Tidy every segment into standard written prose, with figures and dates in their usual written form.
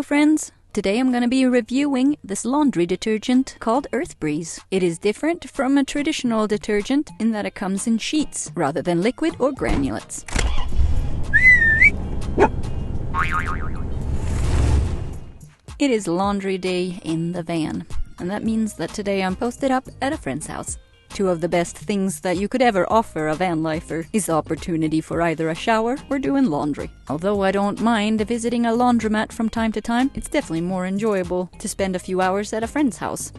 Hello friends! Today I'm going to be reviewing this laundry detergent called Earth Breeze. It is different from a traditional detergent in that it comes in sheets rather than liquid or granulates. It is laundry day in the van, and that means that today I'm posted up at a friend's house. Two of the best things that you could ever offer a van lifer is the opportunity for either a shower or doing laundry. Although I don't mind visiting a laundromat from time to time, it's definitely more enjoyable to spend a few hours at a friend's house.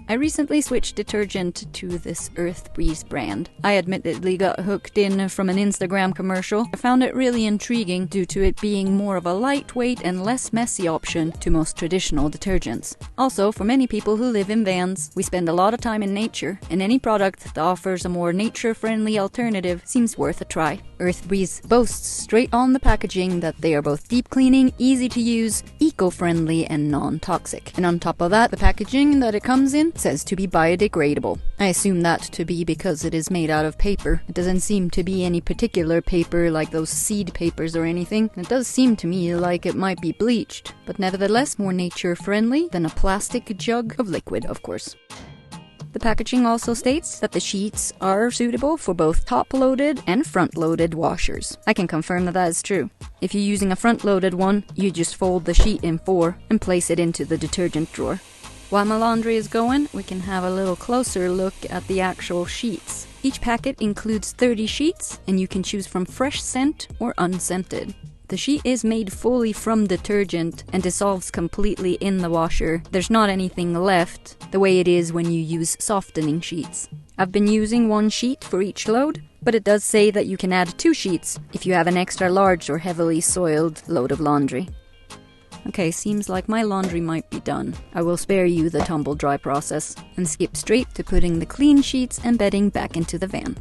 I recently switched detergent to this Earth Breeze brand. I admittedly got hooked in from an Instagram commercial. I found it really intriguing due to it being more of a lightweight and less messy option to most traditional detergents. Also, for many people who live in vans, we spend a lot of time in nature, and any product that offers a more nature-friendly alternative seems worth a try. Earth Breeze boasts straight on the packaging that they are both deep cleaning, easy to use, eco-friendly, and non-toxic. And on top of that, the packaging that it comes in says to be biodegradable. I assume that to be because it is made out of paper. It doesn't seem to be any particular paper like those seed papers or anything. It does seem to me like it might be bleached, but nevertheless more nature-friendly than a plastic jug of liquid, of course. The packaging also states that the sheets are suitable for both top-loaded and front-loaded washers. I can confirm that that is true. If you're using a front-loaded one, you just fold the sheet in 4 and place it into the detergent drawer. While my laundry is going, we can have a little closer look at the actual sheets. Each packet includes 30 sheets, and you can choose from fresh scent or unscented. The sheet is made fully from detergent and dissolves completely in the washer. There's not anything left, the way it is when you use softening sheets. I've been using 1 sheet for each load, but it does say that you can add 2 sheets if you have an extra large or heavily soiled load of laundry. Okay, seems like my laundry might be done. I will spare you the tumble dry process and skip straight to putting the clean sheets and bedding back into the van.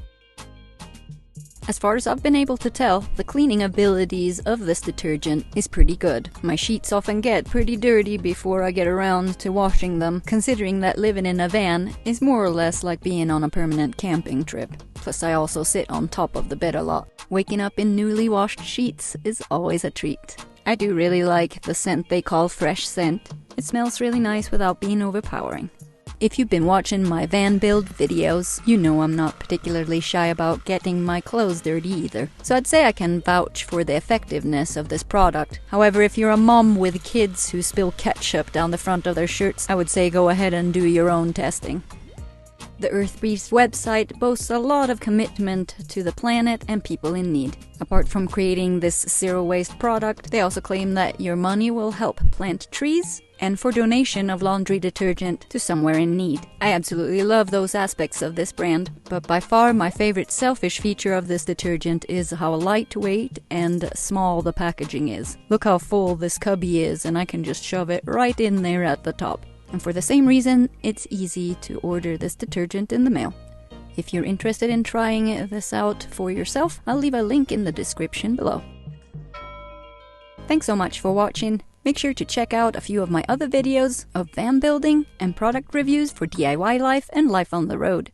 As far as I've been able to tell, the cleaning abilities of this detergent is pretty good. My sheets often get pretty dirty before I get around to washing them, considering that living in a van is more or less like being on a permanent camping trip. Plus I also sit on top of the bed a lot. Waking up in newly washed sheets is always a treat. I do really like the scent they call fresh scent. It smells really nice without being overpowering. If you've been watching my van build videos, you know I'm not particularly shy about getting my clothes dirty either. So I'd say I can vouch for the effectiveness of this product. However, if you're a mom with kids who spill ketchup down the front of their shirts, I would say go ahead and do your own testing. The Earth Breeze website boasts a lot of commitment to the planet and people in need. Apart from creating this zero-waste product, they also claim that your money will help plant trees and for donation of laundry detergent to somewhere in need. I absolutely love those aspects of this brand, but by far my favorite selfish feature of this detergent is how lightweight and small the packaging is. Look how full this cubby is, and I can just shove it right in there at the top. And for the same reason, it's easy to order this detergent in the mail. If you're interested in trying this out for yourself, I'll leave a link in the description below. Thanks so much for watching. Make sure to check out a few of my other videos of van building and product reviews for DIY life and life on the road.